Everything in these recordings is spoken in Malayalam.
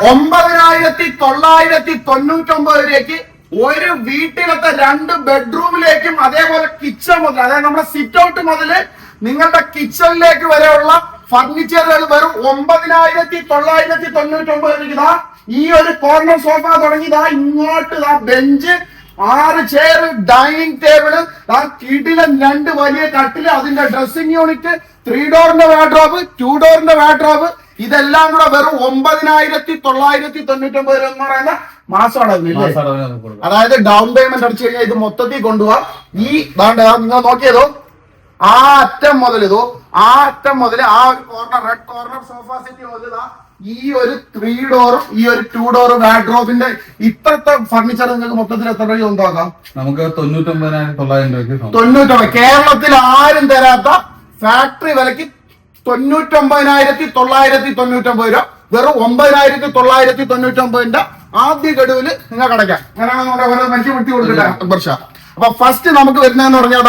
9,999 രൂപയ്ക്ക് ഒരു വീട്ടിലത്തെ 2 ബെഡ്റൂമിലേക്കും അതേപോലെ കിച്ചൺ മുതൽ, അതായത് നമ്മുടെ സിറ്റ് ഔട്ട് മുതല് നിങ്ങളുടെ കിച്ചണിലേക്ക് വരെയുള്ള ഫർണിച്ചറുകൾ വെറും 9,999 രൂപ. ഈ ഒരു കോർണർ സോഫ തുടങ്ങിയതാ ഇങ്ങോട്ട് ബെഞ്ച്, 6 ചെയർ, ഡൈനിങ് ടേബിള്, കിടിലൻ 2 വലിയ കട്ടില്, അതിന്റെ ഡ്രസ്സിംഗ് യൂണിറ്റ്, 3 ഡോറിന്റെ വാർഡ്രോബ്, 2 ഡോറിന്റെ വാർഡ്രോബ്, ഇതെല്ലാം കൂടെ വെറും 9,999 രൂപ എന്ന് പറയുന്ന മാസമാണ്. അതായത് ഡൗൺ പേയ്മെന്റ് അടിച്ചു കഴിഞ്ഞാൽ ഇത് മൊത്തത്തിൽ കൊണ്ടുപോവാ. ഈ നിങ്ങൾ നോക്കിയതോ ആ അറ്റം മുതൽ ആ ഒരു corner, red corner sofa set മുതൽ ഈ ഒരു 3 ഡോറും ഈ ഒരു 2 ഡോർ വാർഡ്രോബിന്റെ ഇത്രത്തെ ഫർണിച്ചർ നിങ്ങൾക്ക് മൊത്തത്തിൽ എത്ര രൂപ ഉണ്ടാക്കാം? നമുക്ക് 99,900 രൂപയ്ക്ക് 99. കേരളത്തിൽ ആരും തരാത്ത ഫാക്ടറി വിലക്ക് 99,999 രൂപ, വെറും 9,999 ആദ്യ ഗഡുവില് നിങ്ങൾക്ക് അടയ്ക്കാം. അങ്ങനെയാണ് നമ്മുടെ ഓരോ മനുഷ്യ വിട്ടി കൊടുക്കട്ടെ വർഷ. അപ്പൊ ഫസ്റ്റ് നമുക്ക് വരുന്നതെന്ന് പറഞ്ഞാ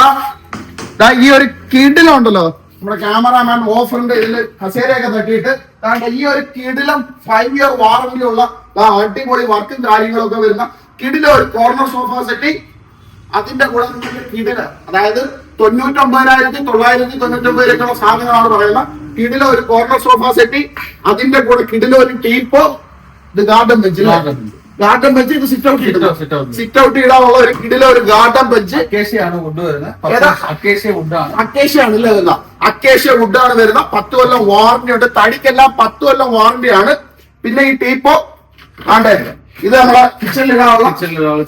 ഈ ഒരു കിടിലുണ്ടല്ലോ, നമ്മുടെ ക്യാമറാമാൻ ഓഫറിന്റെ ഇതിൽ കസേരയൊക്കെ തട്ടിയിട്ട് ഈ ഒരു കിടിലം 5 ഇയർ വാറന്റി ഉള്ള അടിപൊളി വർക്കും കാര്യങ്ങളൊക്കെ വരുന്ന കിടില ഒരു കോർണർ സോഫ സെറ്റി. അതിന്റെ കൂടെ കിടില്, അതായത് 99,999 രൂപയ്ക്കുള്ള സാധനങ്ങളാണ് പറയുന്നത്. കിടില ഒരു കോർണർ സോഫ സെറ്റി, അതിന്റെ കൂടെ കിടില ഒരു ടീപ്പോ, ഇത് ഗാർഡൻ ബെഞ്ച്, ഇത് സിറ്റ് ഔട്ട് ഇടാനുള്ള ഒരു കിടില ഒരു ഗാർഡൻ ബെഞ്ച്. അക്കേഷ്യയാണ് വുഡ് വരുന്നത്. അക്കേഷ്യ വുഡാണ് വരുന്ന. 10 കൊല്ലം വാറന്റി ഉണ്ട്. തടിക്കെല്ലാം 10 കൊല്ലം വാറന്റി ആണ്. പിന്നെ ഈ ടീപ്പോ ഇത് നമ്മളെ കിച്ചണിലിടാനുള്ള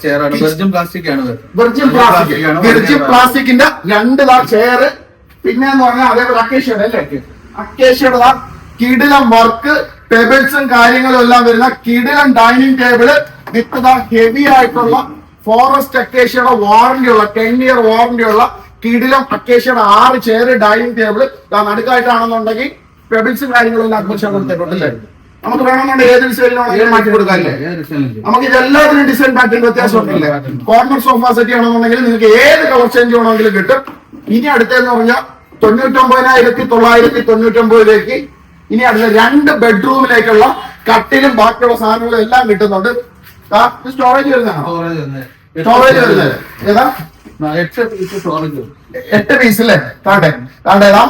ചെയറാണ്. വെർജിൻ പ്ലാസ്റ്റിക്കിന്റെ 2 ചെയർ. പിന്നെ എന്ന് പറഞ്ഞാൽ അതേപോലെ അക്കേഷ്യയുടെ അല്ലേ, അക്കേഷ്യയുടെ കിടിലം വർക്ക്, ടേബിൾസും കാര്യങ്ങളും എല്ലാം വരുന്ന കിടിലം ഡൈനിങ് ടേബിള് വിത്ത് ഹെവി ആയിട്ടുള്ള ഫോറസ്റ്റ് അക്കേഷ്യയുടെ വാറന്റി ഉള്ള 10 ഇയർ വാറന്റി ഉള്ള കിടിലം അക്കേഷ്യയുടെ 6 ചെയർ, ഡൈനിങ് ടേബിള്. നടുക്കായിട്ടാണെന്നുണ്ടെങ്കിൽ പെബിൾസും കാര്യങ്ങളും എല്ലാം അഡ്മിഷൻ കൊടുത്തിട്ടുണ്ടല്ലേ. നമുക്ക് വേണമെന്നുണ്ടെങ്കിൽ ഏത് ഡിസൈനിലാണെങ്കിലും മാറ്റി കൊടുക്കാല്ലേ. നമുക്ക് ഇതെല്ലാത്തിനും ഡിസൈൻ പാറ്റേൺ വ്യത്യാസം ഉണ്ടല്ലേ. കോർണർ സോഫ സെറ്റ് ആണെന്നുണ്ടെങ്കിൽ നിങ്ങൾക്ക് ഏത് കളർ ചേഞ്ച് വേണമെങ്കിലും കിട്ടും. ഇനി അടുത്തെന്ന് പറഞ്ഞാൽ 99,999 രൂപയ്ക്ക് ഇനി അടുത്ത 2 ബെഡ്റൂമിലേക്കുള്ള കട്ടിലും ബാക്കിയുള്ള സാധനങ്ങളും എല്ലാം കിട്ടുന്നുണ്ട്. സ്റ്റോറേജ് വരുന്നതാണ്. സ്റ്റോറേജ് വരുന്നത് ഏതാ? 8 പീസ് അല്ലേ. ഏതാ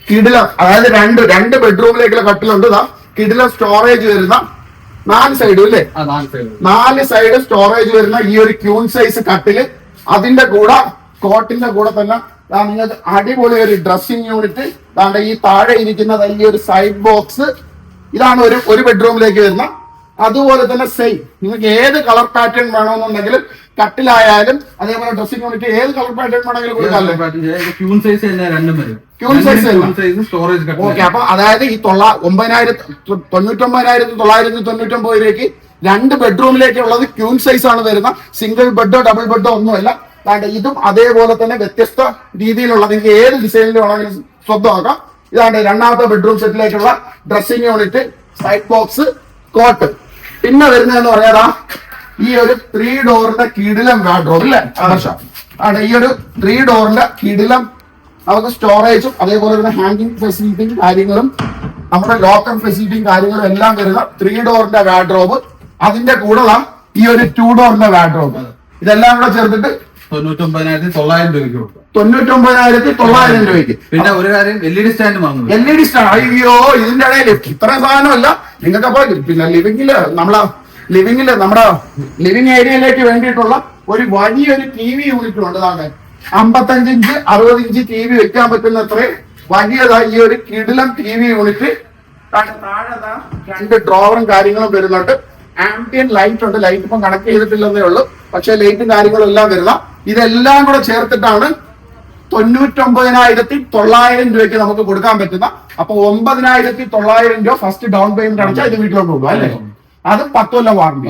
കിടിലം, അതായത് 2 ബെഡ്റൂമിലേക്കുള്ള കട്ടിലുണ്ട്. കിടിലം സ്റ്റോറേജ് വരുന്ന 4 സൈഡും അല്ലേ, 4 സൈഡ് സ്റ്റോറേജ് വരുന്ന ഈ ഒരു ക്യൂൺ സൈസ് കട്ടില്. അതിന്റെ കൂടെ കോട്ടിന്റെ കൂടെ തന്നെ നിങ്ങൾക്ക് അടിപൊളി ഒരു ഡ്രസ്സിംഗ് യൂണിറ്റ്. ഈ താഴെ ഇരിക്കുന്നത് ഈ ഒരു സൈഡ് ബോക്സ്. ഇതാണ് ഒരു ബെഡ്റൂമിലേക്ക് വരുന്ന. അതുപോലെ തന്നെ സെയിം നിങ്ങൾക്ക് ഏത് കളർ പാറ്റേൺ വേണമെന്നുണ്ടെങ്കിലും കട്ടിലായാലും അതേപോലെ ഡ്രസ്സിംഗ് യൂണിറ്റ് ഏത് കളർ പാറ്റേൺ വേണമെങ്കിലും കൊടുക്കാമല്ലോ. ഓക്കെ. അപ്പൊ അതായത് ഈ 99,999 രൂപയ്ക്ക് 2 ബെഡ്റൂമിലേക്കുള്ളത് ക്യൂൺ സൈസ് ആണ് വരുന്ന. സിംഗിൾ ബെഡോ ഡബിൾ ബെഡോ ഒന്നുമല്ല. ഇതും അതേപോലെ തന്നെ വ്യത്യസ്ത രീതിയിലുള്ള നിങ്ങൾക്ക് ഏത് ഡിസൈനിൽ വേണമെങ്കിലും സ്വന്തമാക്കാം. ഇതാണ് 2ാമത്തെ ബെഡ്റൂം സെറ്റിലേക്കുള്ള dressing unit, side box, cot. പിന്നെ വരുന്നതെന്ന് പറഞ്ഞാൽ ഈ ഒരു 3 ഡോറിന്റെ കിടിലം വാർഡ്രോബ് അല്ലേ ഈ ഒരു 3 ഡോറിന്റെ കിടിലം നമുക്ക് സ്റ്റോറേജും അതേപോലെ തന്നെ ഹാങ്ങിങ് ഫെസിലിറ്റിയും കാര്യങ്ങളും നമ്മുടെ ലോക്കർ ഫെസിലിറ്റിയും കാര്യങ്ങളും എല്ലാം വരുന്ന 3 ഡോറിന്റെ വാർഡ്രോബ്. അതിന്റെ കൂടെ ഈ ഒരു 2 ഡോറിന്റെ വാർഡ്രോബ്. ഇതെല്ലാം കൂടെ ചേർത്തിട്ട് 99,900 രൂപയ്ക്ക് കൊടുക്കും. 99,900 രൂപയ്ക്ക്. പിന്നെ ഒരു കാര്യം, LED സ്റ്റാൻഡ് വാങ്ങും. LED സ്റ്റാൻഡ്, അയ്യോ ഇതിന്റെ ഇടയിൽ ഇത്ര സാധനമല്ല. നിങ്ങൾക്കപ്പോ പിന്നെ ലിവിംഗില് നമ്മുടെ ലിവിംഗ് ഏരിയയിലേക്ക് വേണ്ടിയിട്ടുള്ള ഒരു വലിയൊരു TV യൂണിറ്റും ഉണ്ട്. 55 ഇഞ്ച് 60 ഇഞ്ച് TV വെക്കാൻ പറ്റുന്ന അത്രയും വലിയതായി ഈ ഒരു കിടിലം TV യൂണിറ്റ്. താഴെ 2 ഡ്രോവറും കാര്യങ്ങളും വരുന്നുണ്ട്. ആംബിയൻ ലൈറ്റ് ഉണ്ട്. ലൈറ്റ് ഇപ്പം കണക്ട് ചെയ്തിട്ടില്ലെന്നേ ഉള്ളൂ, പക്ഷെ ലൈറ്റും കാര്യങ്ങളും എല്ലാം വരുന്ന. ഇതെല്ലാം കൂടെ ചേർത്തിട്ടാണ് 99,900 രൂപയ്ക്ക് നമുക്ക് കൊടുക്കാൻ പറ്റുന്ന. അപ്പൊ 9,900 രൂപ ഫസ്റ്റ് ഡൗൺ പേയ്മെന്റ് അടച്ചാൽ ഇത് വീട്ടിലോട്ട് പോകും അല്ലേ. അത് 10 കൊല്ലം വാറന്റി.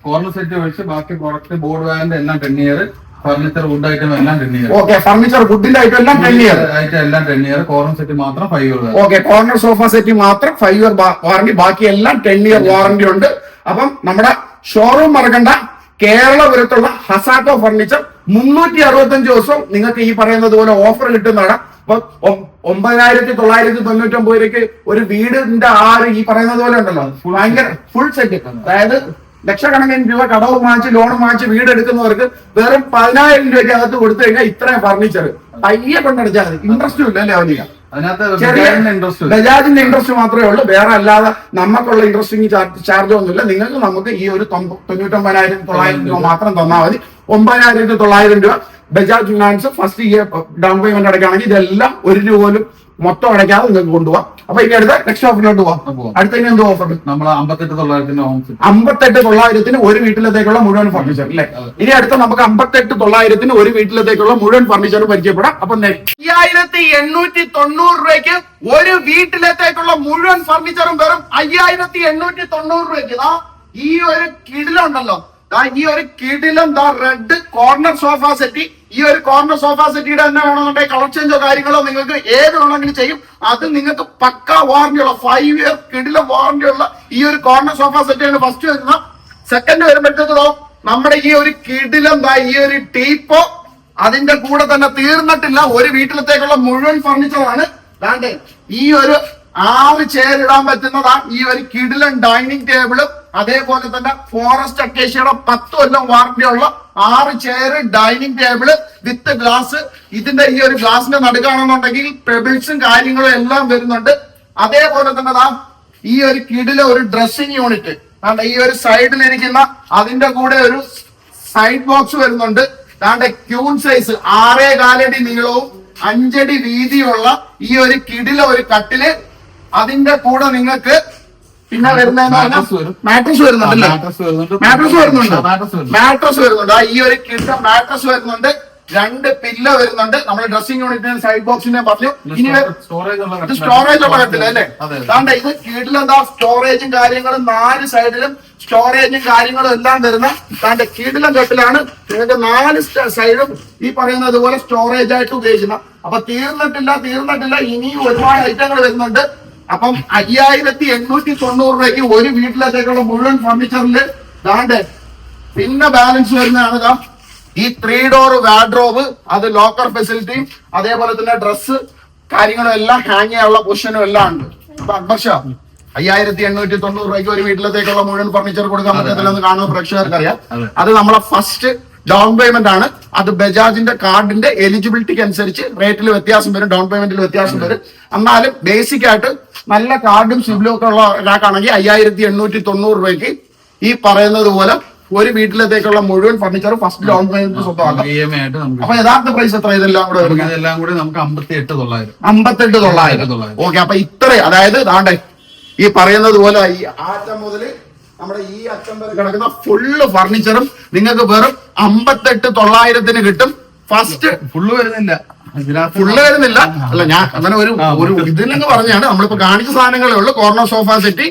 കോർണർ സെറ്റ് ഒഴിച്ച് ബാക്കി പ്രോഡക്റ്റ് ബോർഡ് വാറന്റി എല്ലാം 10 ഇയർ. ഫർണിച്ചർ വുഡ് ഐറ്റം എല്ലാം 10 ഇയർ. ഓക്കെ. ഫർണിച്ചർ വുഡിന്റെ ഐറ്റം എല്ലാം 10 ഇയർ. എല്ലാം 10 ഇയർ. കോർണർ സെറ്റ് മാത്രം 5 year. Okay. Corner sofa set മാത്രം 5 ഇയർ വാറന്റി, ബാക്കി എല്ലാം 10 ഇയർ വാറന്റി ഉണ്ട്. അപ്പം നമ്മുടെ ഷോറൂം മറക്കണ്ട. കേരളപുരത്തുള്ള ഹസാട്ടോ ഫർണിച്ചർ 365 ദിവസവും നിങ്ങൾക്ക് ഈ പറയുന്നത് പോലെ ഓഫർ കിട്ടുന്നതാണ്. അപ്പൊ 9,999 രൂപയ്ക്ക് ഒരു വീടിന്റെ ഈ പറയുന്നത് പോലെ ഉണ്ടല്ലോ, ഭയങ്കര ഫുൾ സെറ്റ്. അതായത് ലക്ഷക്കണക്കിന് രൂപ കടവ് വാങ്ങിച്ച് ലോൺ വാങ്ങിച്ച് വീട് എടുക്കുന്നവർക്ക് വെറും 10,000 രൂപയ്ക്ക് അകത്ത് കൊടുത്തു കഴിഞ്ഞാൽ ഇത്രയും ഫർണിച്ചർ പയ്യെ കൊണ്ടടിച്ചാൽ മതി. ഇൻട്രസ്റ്റും ഇല്ല അല്ലേ അവനിക? ബജാജിന്റെ ഇൻട്രസ്റ്റ് മാത്രമേ ഉള്ളൂ, വേറെ അല്ലാതെ നമുക്കുള്ള ഇൻട്രസ്റ്റിംഗ് ചാർജ് ഒന്നുമില്ല. നമുക്ക് ഈ ഒരു 99,900 രൂപ മാത്രം തന്നാൽ മതി. 9,900 രൂപ Bajaj finance first year down payment അടയ്ക്കുകയാണെങ്കിൽ ഇതെല്ലാം 1 രൂപ പോലും മൊത്തം അടയ്ക്കാതെ നിങ്ങൾക്ക് കൊണ്ടുപോകാം. അപ്പൊ ഇനി അടുത്ത നെക്സ്റ്റ് ഓഫറിലോട്ട് പോവാം. അടുത്ത ഇനി എന്തോ ഓഫർ? നമ്മൾ 58,900 58,900 ഒരു വീട്ടിലത്തേക്കുള്ള മുഴുവൻ ഫർണിച്ചർ അല്ലേ? ഇനി അടുത്ത നമുക്ക് 58,900 ഒരു വീട്ടിലത്തേക്കുള്ള മുഴുവൻ ഫർണിച്ചർ പരിചയപ്പെടാം. അപ്പൊ 5,890 രൂപയ്ക്ക് ഒരു വീട്ടിലത്തേക്കുള്ള മുഴുവൻ ഫർണിച്ചറും വെറും 5,890 രൂപയ്ക്ക്. ഈ ഒരു കിടിലുണ്ടല്ലോ, ഈ ഒരു കിടിലം റെഡ് കോർണർ സോഫ സെറ്റ്. ഈ ഒരു കോർണർ സോഫ സെറ്റിയുടെ തന്നെ വേണമെന്നുണ്ടെങ്കിൽ കളർ ചേഞ്ചോ കാര്യങ്ങളോ നിങ്ങൾക്ക് ഏത് വേണമെങ്കിലും ചെയ്യും. അത് നിങ്ങൾക്ക് പക്ക വാറന്റിയുള്ള 5 ഇയർ കിടിലം വാറന്റിയുള്ള ഈ ഒരു കോർണർ സോഫ സെറ്റാണ് ഫസ്റ്റ് വരുന്നത്. സെക്കൻഡ് വരുമ്പോഴത്തേക്കോ നമ്മുടെ ഈ ഒരു കിടിലം ഈ ഒരു ടീപ്പോ അതിന്റെ കൂടെ തന്നെ തീർന്നിട്ടില്ല ഒരു വീട്ടിലത്തേക്കുള്ള മുഴുവൻ ഫർണിച്ചറാണ്. ദാണ്ടേ ഈ ഒരു 6 ചെയർ ഇടാൻ പറ്റുന്നതാ ഈ ഒരു കിടിലൻ ഡൈനിങ് ടേബിള്. അതേപോലെ തന്നെ ഫോറസ്റ്റ് അക്കേഷ്യയുടെ 10 കൊല്ലം വാറന്റിയുള്ള 6 chair dining table with glass. ഇതിന്റെ ഈ ഒരു ഗ്ലാസിന്റെ നടുക്കാണെന്നുണ്ടെങ്കിൽ പെബിൾസും കാര്യങ്ങളും എല്ലാം വരുന്നുണ്ട്. അതേപോലെ തന്നെ ഈ ഒരു കിടില ഒരു ഡ്രസ്സിംഗ് യൂണിറ്റ് ഈ ഒരു സൈഡിൽ ഇരിക്കുന്ന അതിന്റെ കൂടെ ഒരു സൈഡ് ബോക്സ് വരുന്നുണ്ട്. ദാണ്ടെ ക്യൂൺ സൈസ് 6.4 അടി നീളവും 5 അടി വീതിയുള്ള ഈ ഒരു കിടില ഒരു കട്ടില്. അതിന്റെ കൂടെ നിങ്ങൾക്ക് പിന്നെ വരുന്നതെന്ന് പറഞ്ഞാൽ മാട്രസ് വരുന്നുണ്ട്. ഈ ഒരു കിട്ട മാട്രസ് വരുന്നുണ്ട്. 2 പില്ലോ വരുന്നുണ്ട്. നമ്മുടെ ഡ്രസ്സിംഗ് യൂണിറ്റിന് സൈഡ് ബോക്സിനെ പറഞ്ഞു. ഇനി സ്റ്റോറേജ് ഉള്ള കട്ടില് അല്ലേ? അതാണ്ട് ഇത് കീഴിലെന്താ സ്റ്റോറേജും കാര്യങ്ങളും 4 സൈഡിലും സ്റ്റോറേജും കാര്യങ്ങളും എല്ലാം വരുന്ന താണ്ട് കീഴിലം കട്ടിലാണ്. നിങ്ങൾക്ക് 4 സൈഡും ഈ പറയുന്നത് പോലെ സ്റ്റോറേജ് ആയിട്ട് ഉപയോഗിക്കുന്ന. അപ്പൊ തീർന്നിട്ടില്ല ഇനിയും ഒരുപാട് ഐറ്റങ്ങൾ വരുന്നുണ്ട്. അപ്പം 5,890 രൂപയ്ക്ക് ഒരു വീട്ടിലത്തേക്കുള്ള മുഴുവൻ ഫർണിച്ചറില് ദാണ്ട് പിന്നെ ബാലൻസ് വരുന്നതാണ് ഈ 3 ഡോർ വാർഡ്രോബ്. അത് ലോക്കർ ഫെസിലിറ്റിയും അതേപോലെ തന്നെ ഡ്രസ്സ് കാര്യങ്ങളും എല്ലാം ഹാങ് ചെയ്യാനുള്ള പൊസിഷനും എല്ലാം ഉണ്ട്. അപ്പൊ അക്ബർഷ 5,890 രൂപയ്ക്ക് ഒരു വീട്ടിലത്തേക്കുള്ള മുഴുവൻ ഫർണിച്ചർ കൊടുക്കാൻ പറ്റത്തില്ലെന്ന് കാണുന്ന പ്രേക്ഷകർക്ക് അറിയാം. അത് നമ്മളെ ഫസ്റ്റ് ഡൗൺ പേയ്മെന്റ് ആണ്. അത് ബജാജിന്റെ കാർഡിന്റെ എലിജിബിലിറ്റിക്ക് അനുസരിച്ച് റേറ്റിൽ വ്യത്യാസം വരും, ഡൗൺ പേയ്മെന്റിൽ വ്യത്യാസം വരും. എന്നാലും ബേസിക് ആയിട്ട് നല്ല കാർഡും സിബിലും ഒക്കെ ഉള്ള ഒരാൾക്കാണെങ്കിൽ 5,890 രൂപയ്ക്ക് ഈ പറയുന്നത് പോലെ ഒരു വീട്ടിലത്തേക്കുള്ള മുഴുവൻ ഫർണിച്ചർ ഫസ്റ്റ് ഡൗൺ പേയ്മെന്റ് സ്വന്തമാക്കാം. അപ്പൊ യഥാർത്ഥ പ്രൈസ് എത്ര? ഇതെല്ലാം കൂടെ നമുക്ക് 58,900. ഓക്കെ, അപ്പൊ ഇത്ര അതായത് ദാണ്ടെ ഈ പറയുന്നത് പോലെ ഈ ആറ്റം മുതൽ നമ്മുടെ ഈ അറ്റം വരെ കിടക്കുന്ന ഫുള്ള് ഫർണിച്ചറും നിങ്ങൾക്ക് വെറും 58,900 കിട്ടും. ഫസ്റ്റ് ഫുള്ള് വരുന്നില്ല അല്ല, ഞാൻ അങ്ങനെ ഒരു ഇതിലങ്ങ് പറഞ്ഞാണ്. നമ്മളിപ്പോ കാണിച്ച സാധനങ്ങളേ ഉള്ളൂ. കോർണർ സോഫ സെറ്റ്,